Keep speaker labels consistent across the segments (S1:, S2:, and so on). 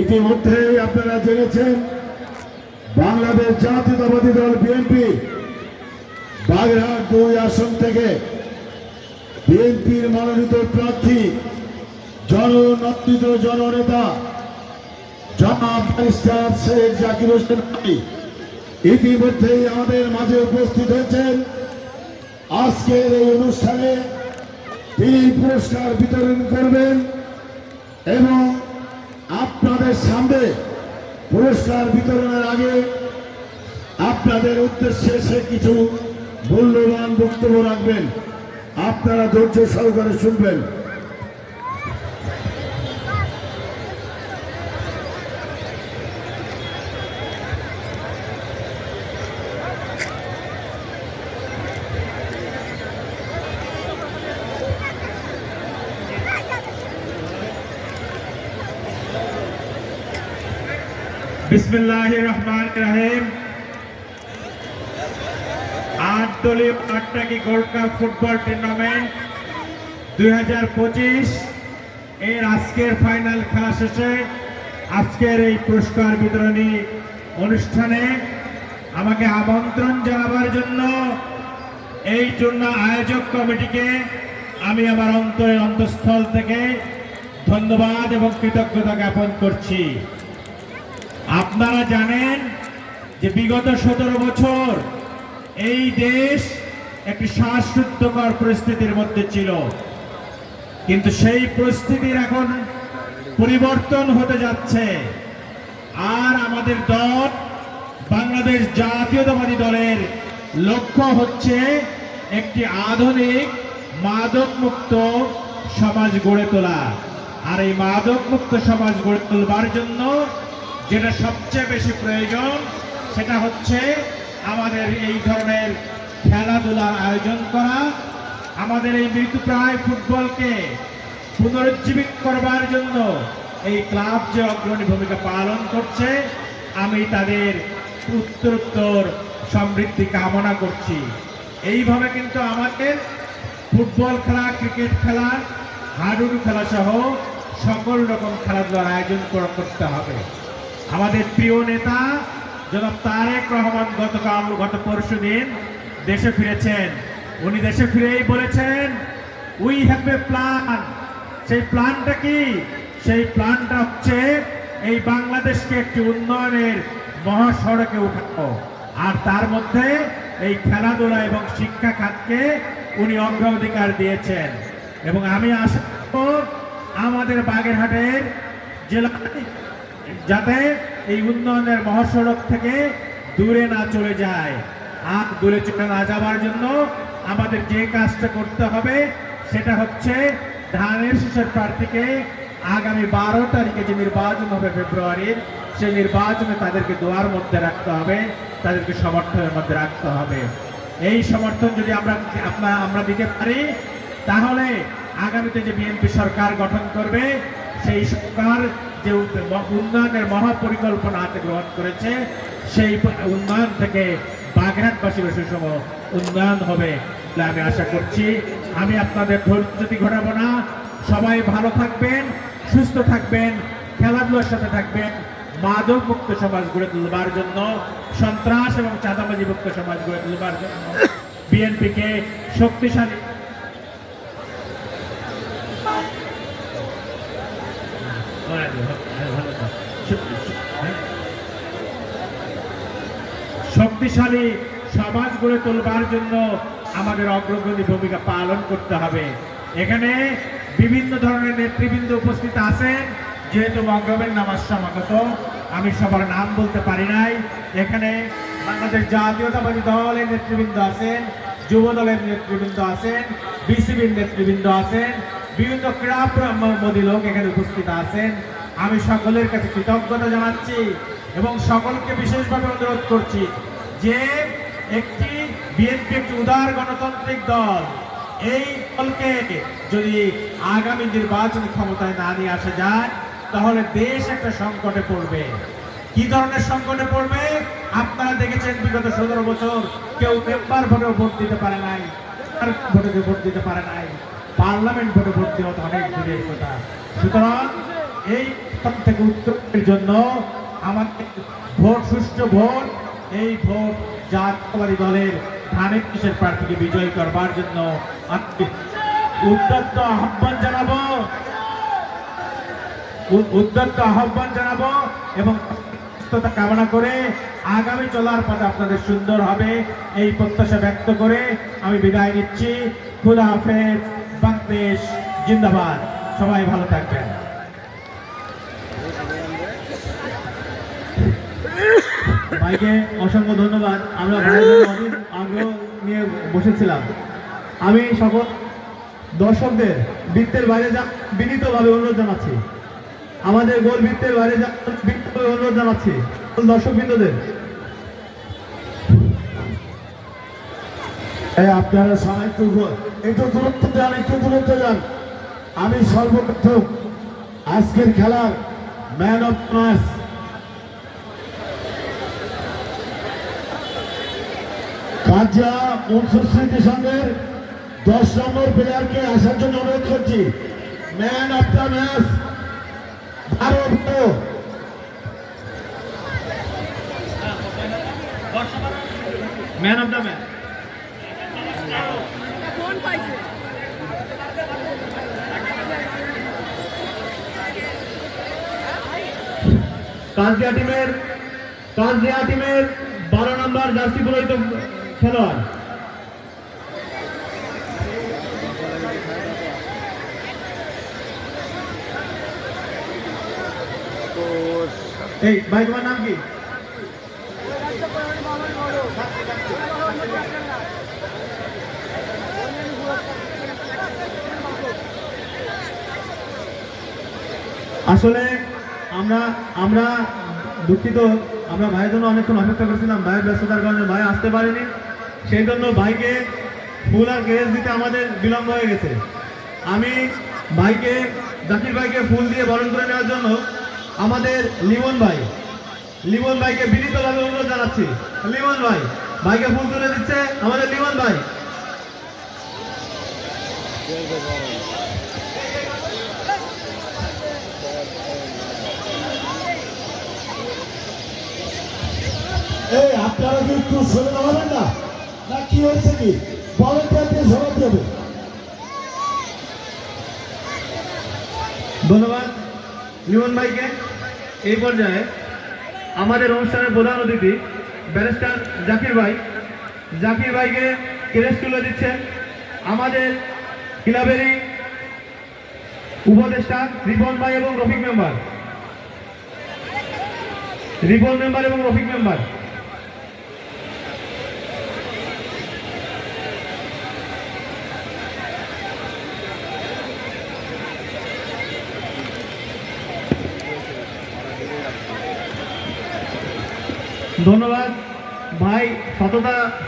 S1: ইতিমধ্যে আপনারা জেনেছেন বাংলাদেশ জাতীয়তাবাদী দল বিএনপি বাগেরহাট 2 আসন থেকে বিএনপির মনোনীত প্রার্থী জননেত্রী জননেতা জনাব ব্যারিস্টার শেখ জাকির হোসেন আলী ইতিমধ্যেই আমাদের মাঝে উপস্থিত হয়েছেন। আজকের এই অনুষ্ঠানে তিনি পুরস্কার বিতরণ করবেন এবং আপনাদের সামনে পুরস্কার বিতরণের আগে আপনাদের উদ্দেশ্যে সে কিছু মূল্যবান বক্তব্য রাখবেন। আপনারা ধৈর্য সহকারে শুনবেন।
S2: বিসমিল্লাহির রহমানির রহিম। 8 দলীয় আটটাকি গোল্ড কাপ ফুটবল টুর্নামেন্ট 2025 এর আজকের ফাইনাল খেলা শেষে আজকের এই পুরস্কার বিতরণী অনুষ্ঠানে আমাকে আমন্ত্রণ জানাবার জন্য এই টুর্নামেন্ট আয়োজক কমিটিকে আমি আমার অন্তরের অন্তঃস্থল থেকে ধন্যবাদ এবং কৃতজ্ঞতা জ্ঞাপন করছি। আপনারা জানেন যে বিগত 17 বছর এই দেশ একটি শ্বাসরুদ্ধকর পরিস্থিতির মধ্যে ছিল, কিন্তু সেই পরিস্থিতির এখন পরিবর্তন হতে যাচ্ছে। আর আমাদের দল বাংলাদেশ জাতীয়তাবাদী দলের লক্ষ্য হচ্ছে একটি আধুনিক মাদকমুক্ত সমাজ গড়ে তোলা। আর এই মাদকমুক্ত সমাজ গড়ে তোলবার জন্য যেটা সবচেয়ে বেশি প্রয়োজন সেটা হচ্ছে আমাদের এই ধরনের খেলাধুলার আয়োজন করা। আমাদের এই মৃতপ্রায় ফুটবলকে পুনরুজ্জীবিত করবার জন্য এই ক্লাব যে অগ্রণী ভূমিকা পালন করছে, আমি তাদের উত্তরোত্তর সমৃদ্ধি কামনা করছি। এইভাবে কিন্তু আমাদের ফুটবল খেলা, ক্রিকেট খেলা, হাডুডু খেলা সহ সকল রকম খেলাধুলার আয়োজন করতে হবে। আমাদের প্রিয় নেতা জনাব তারেক রহমান গত পরশুদিন দেশে ফিরেছেন। উনি দেশে ফিরেই বলেছেন উই হ্যাভ এ প্ল্যান। সেই প্ল্যানটা কি? সেই প্ল্যানটা হচ্ছে এই বাংলাদেশকে একটি উন্নয়নের মহাসড়কে উঠানো। আর তার মধ্যে এই খেলাধুলা এবং শিক্ষা খাতকে উনি অগ্রাধিকার দিয়েছেন। এবং আমি আশা করব আমাদের বাগেরহাটের জেলায় যাতে এই উন্নয়নের মহাসড়ক থেকে দূরে না চলে যায়। আর দূরে চলে না যাওয়ার জন্য আমাদের যে কাজটা করতে হবে সেটা হচ্ছে ধানের শীষের প্রার্থীকে আগামী 12 তারিখে যে নির্বাচন হবে ফেব্রুয়ারির, সেই নির্বাচনে তাদেরকে দোয়ার মধ্যে রাখতে হবে, তাদেরকে সমর্থনের মধ্যে রাখতে হবে। এই সমর্থন যদি আমরা দিতে পারি, তাহলে আগামীতে যে বিএনপি সরকার গঠন করবে, সেই সরকার যে উন্নয়নের মহাপরিকল্পনা হাতে গ্রহণ করেছে, সেই উন্নয়ন থেকে বাগেরহাটবাসীর সুষম উন্নয়ন হবে বলে আমি আশা করছি। আমি আপনাদের ধৈর্যতি ঘটাবো না। সবাই ভালো থাকবেন, সুস্থ থাকবেন, খেলাধুলার সাথে থাকবেন। মাদক মুক্ত সমাজ গড়ে তুলবার জন্য, সন্ত্রাস এবং চাঁদাবাজি মুক্ত সমাজ গড়ে তুলবার জন্য বিএনপিকে শক্তিশালী সমাজ গড়ে তোলবার জন্য আমাদের অগ্রগতি ভূমিকা পালন করতে হবে। এখানে বিভিন্ন ধরনের নেতৃবৃন্দ উপস্থিত আছেন। যেহেতু মগরবের নামাজ সমাগত, আমি সবার নাম বলতে পারি নাই। এখানে বাংলাদেশ জাতীয়তাবাদী দলের নেতৃবৃন্দ আছেন, যুব দলের নেতৃবৃন্দ আছেন, বিসিবির নেতৃবৃন্দ আছেন, বিভিন্ন ক্রীড়ামোদী লোক এখানে উপস্থিত আছেন। আমি সকলের কাছে কৃতজ্ঞতা জানাচ্ছি এবং সকলকে বিশেষভাবে অনুরোধ করছি যে একটি বিএনপি একটি উদার গণতান্ত্রিক দল। এই দলকে যদি আগামী নির্বাচনী ক্ষমতায় না নিয়ে আসা যায়, তাহলে দেশ একটা সংকটে পড়বে। কি ধরনের সংকটে পড়বে? আপনারা দেখেছেন বিগত 17 বছর কেউ মেম্বার ভোটে ভোট দিতে পারে নাই, ভোটে ভোট দিতে পারে নাই, পার্লামেন্ট ভোটে ভোট দেওয়া অনেক দূরের কথা। সুতরাং এই থেকে উত্তরের জন্য আমাদের ভোট, সুষ্ঠু ভোট, এই ভোট জাতীয়তাবাদী দলের ধানের শীষের প্রার্থীকে বিজয়ী করবার জন্য উদ্যত আহ্বান জানাবো, এবং সুস্থতা কামনা করে আগামী চলার পথে আপনাদের সুন্দর হবে এই প্রত্যাশা ব্যক্ত করে আমি বিদায় নিচ্ছি। খুদা হাফেজ। বাংলাদেশ জিন্দাবাদ। সবাই ভালো থাকবেন।
S3: ভাইকে অসংখ্য ধন্যবাদ। আমরা ভাইয়ের অনেক আগ্রহ নিয়ে বসেছিলাম। আমি সকল দর্শকদের বৃত্তের বাইরে যা বিনীতভাবে অনুরোধ জানাচ্ছি, আমাদের গোল বৃত্তের বাইরে যা বিনীতভাবে অনুরোধ জানাচ্ছি দর্শকবৃন্দদের।
S1: আপনারা সবাই একটু দূরত্ব যান, একটু দূরত্ব যান। আমি সর্বপ্রথম আজকের খেলার ম্যান অফ ম্যাচ কাজা মনসুর স্মৃতি সংঘের 10 নম্বর প্লেয়ারকে আসার জন্য অনুরোধ করছি। Man of the match Bharat.
S3: Man of the match কাজদিয়া টিমের 12 নম্বর জার্সি পরিহিত খেলোয়াড়। এই ভাই তোমার নাম কি? আসলে আমরা দুঃখিত, আমরা ভাইয়ের জন্য অনেকক্ষণ অপেক্ষা করছিলাম। ভাইয়ের ব্যস্ততার কারণে ভাই আসতে পারেনি, সেই জন্য ভাইকে ফুল আর গ্রেস দিতে আমাদের বিলম্ব হয়ে গেছে। আমি জাকির ভাইকে ফুল দিয়ে বরণ করে নেওয়ার জন্য আমাদের লিমন ভাইকে বিনীতভাবে অনুরোধ জানাচ্ছি। লিমন ভাইকে ফুল তুলে দিচ্ছে আমাদের লিমন ভাই।
S1: এই আপনারা কি একটু সরে দাঁড়াবেন না? না কি হয়েছে কি? ভলেন্টিয়ার দিয়ে সরাতে হবে।
S3: ধন্যবাদ লিমন ভাইকে। এই পর্যায়ে আমাদের অনুষ্ঠানের প্রধান অতিথি ব্যারিস্টার জাকির ভাইকে ক্রেস্ট তুলে দিচ্ছেন আমাদের ক্লাবেরই উপদেষ্টা রিপন ভাই এবং রফিক মেম্বার। ধন্যবাদ ভাই,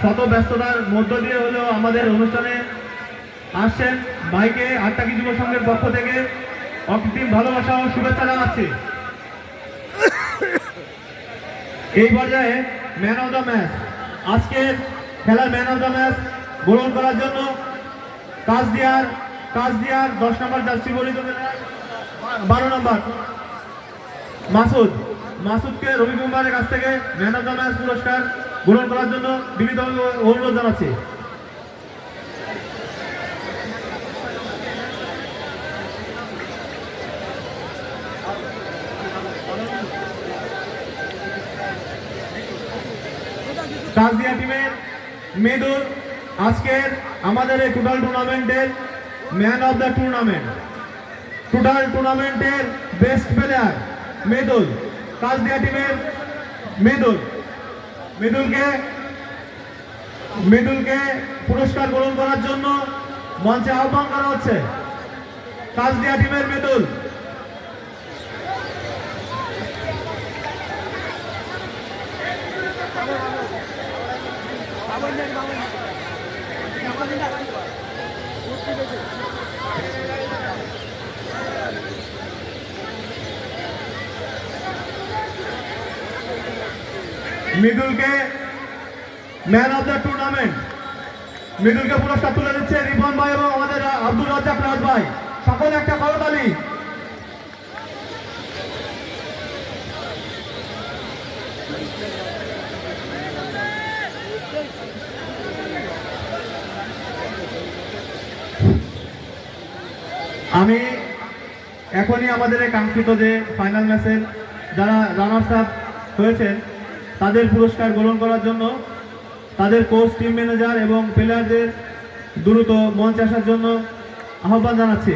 S3: শত ব্যস্ততার মধ্য দিয়ে হলেও আমাদের অনুষ্ঠানে আসছেন। ভাইকে আটটাকি যুব সংঘের পক্ষ থেকে অকৃত্রিম ভালোবাসা ও শুভেচ্ছা জানাচ্ছি। এই পর্যায়ে ম্যান অফ দ্য ম্যাচ, আজকের খেলার ম্যান অফ দ্য ম্যাচ গ্রহণ করার জন্য কাজদিয়ার 10 নম্বর জার্সি পরিহিত 12 নম্বর মাসুদকে রবি মেম্বারের কাছ থেকে ম্যান অফ দ্য ম্যাচ পুরস্কার গ্রহণ করার জন্য বিভিন্ন অনুরোধ জানাচ্ছি। কাজদিয়া টিমের মেদুল আজকের আমাদের এই টোটাল টুর্নামেন্টের ম্যান অফ দ্য টুর্নামেন্টের বেস্ট প্লেয়ার মেদুল। কাজদিয়া টিমের মেদুলকে পুরস্কার গ্রহণ করার জন্য মঞ্চে আহ্বান করা হচ্ছে। কাজদিয়া টিমের মেদুল। মৃদুলকে ম্যান অফ দ্য টুর্নামেন্ট, মৃদুলকে পুরস্কার তুলে দিচ্ছে রিপন ভাই এবং আমাদের আব্দুল রাজ্জাক রাজ ভাই। সকলে একটা করতালি। আমি এখনই আমাদের এই কাঙ্ক্ষিত যে ফাইনাল ম্যাচের যারা রানার্স আপ হয়েছেন তাদের পুরস্কার গ্রহণ করার জন্য তাদের কোচ, টিম ম্যানেজার এবং প্লেয়ারদের দ্রুত মঞ্চে আসার জন্য আহ্বান জানাচ্ছি।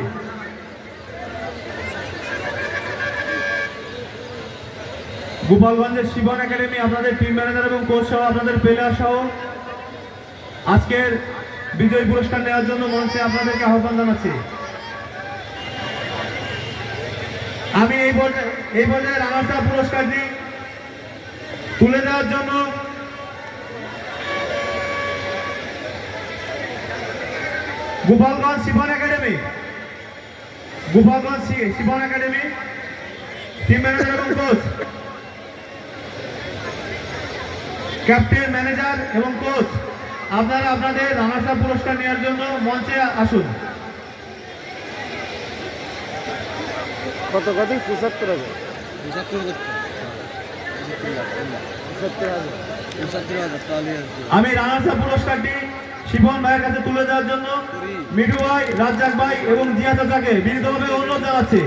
S3: গোপালগঞ্জের শিবন একাডেমি আপনাদের টিম ম্যানেজার এবং কোচ সহ আপনাদের প্লেয়ার সহ আজকের বিজয়ী পুরস্কার নেওয়ার জন্য মঞ্চে আপনাদেরকে আহ্বান জানাচ্ছি। আমি এই পর্যায়ে রানার্স আপ পুরস্কারটি তুলে দেওয়ার জন্য Gopalganj Shivan academy team manager এবং কোচ, ক্যাপ্টেন, ম্যানেজার এবং কোচ আপনারা আপনাদের রানার্স আপ পুরস্কার নেওয়ার জন্য মঞ্চে আসুন।
S4: কত 75,000
S3: আমি রানার্স আপ পুরস্কারটি শিবন ভাইয়ের কাছে তুলে দেওয়ার জন্য মিঠু ভাই, রাজ্জাক ভাই এবং জিয়া চাচাকে বিনীতভাবে অনুরোধ জানাচ্ছি।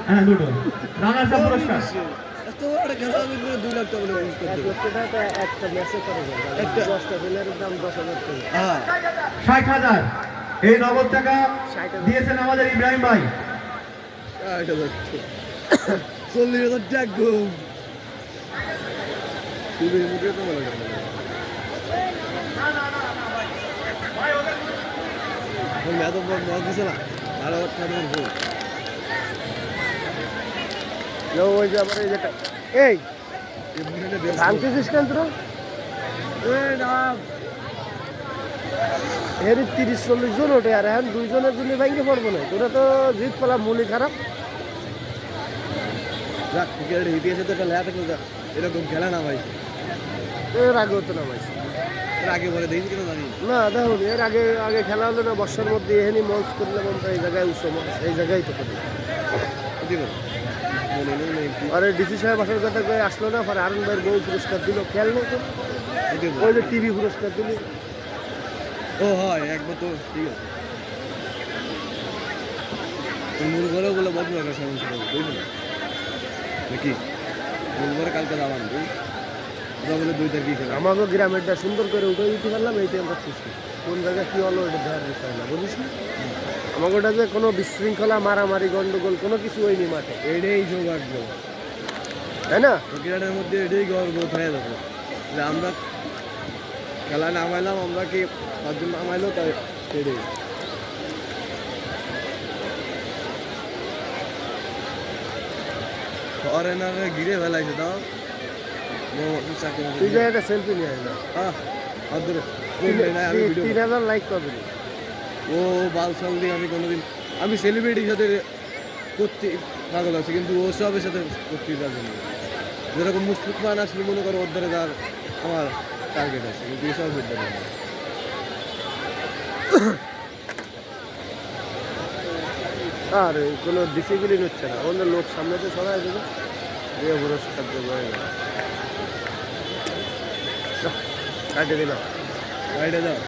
S3: হ্যাঁ, দুটো রানার্স আপ পুরস্কার।
S4: একটা ম্যাচে করে যাবে 10টা প্লেয়ারের দাম 10,000 টাকা।
S3: 60,000 এই নগদ টাকা দিয়েছেন আমাদের ইব্রাহিম ভাই।
S4: 40,000 টাকা ঘুম ওই যে আবার এই যেটা এই ভাঙতেছিস কেন তোরা? এর 30-40 জন ওঠে আর এখন 2 জনের জন্য ভাঙতে পারবো না। তোরা তো জিত পেলাম, মূলই খারাপ।
S5: এরকম খেলা না ভাই,
S4: এর আগে হতো না ভাই,
S5: এর আগে বলে দেখি কিনা জানি
S4: না দেখো এর আগে খেলা হলো না বর্ষার মধ্যে এখানে মঞ্চ করলাম আমরা এই জায়গায় উৎসব এই জায়গায় তো করি। আরে ডিসি সাহেব আসার কথা কয়ে আসলো না, পরে আরুণ ভাইয়ের বউ পুরস্কার দিল, খেয়াল নেই তো? ওই যে টিভি পুরস্কার দিল।
S5: ও হয় একবার তো ঠিক আছে। মূল ঘরেও বলে বদল একটা সমস্যা বুঝলি নাকি? মূল ঘরে কালকে যাবান ওরা বলে 2 তারিখে খেলা।
S4: আমাকে গ্রামেরটা সুন্দর করে উঠে দিতে পারলাম, এইটাই আমরা খুশি। কোন জায়গায় কী হলো এটা দেখার বিষয় না, বুঝিস না? আমাকে ওটা যে কোনো বিশৃঙ্খলা, মারামারি, গন্ডগোল কোনো কিছু হয়নি মাঠে,
S5: এটাই সৌভাগ্য,
S4: তাই না?
S5: ক্রীড়ার মধ্যে এটাই গর্ব হয়ে যাবে যে আমরা খেলা নামাইলাম, আমরা কি 5 জন নামাইলো তাই এটাই। ফরেনারে ঘিরে ফেলাইছে তাও
S4: তুই যে একটা সেলফি নিয়ে আসলা, 3,000 লাইক পাবি।
S5: ও বাল সং দিয়ে আমি কোনোদিন, আমি সেলিব্রিটির সাথে করতে পাগল আছি কিন্তু ও সবের সাথে করতে পারছি না। যেরকম মুশফিক খান আসলে মনে করো ওর দ্বারা তার আমার টার্গেট আছে, কিন্তু এসব হতে পারে না।
S4: আর কোনো ডিসিপ্লিন হচ্ছে না, অন্য লোক সামনে তো সবাই দেবে দিয়ে পুরস্কার দেবো, কাটে দিলাম।
S5: গাড়িটা দাও।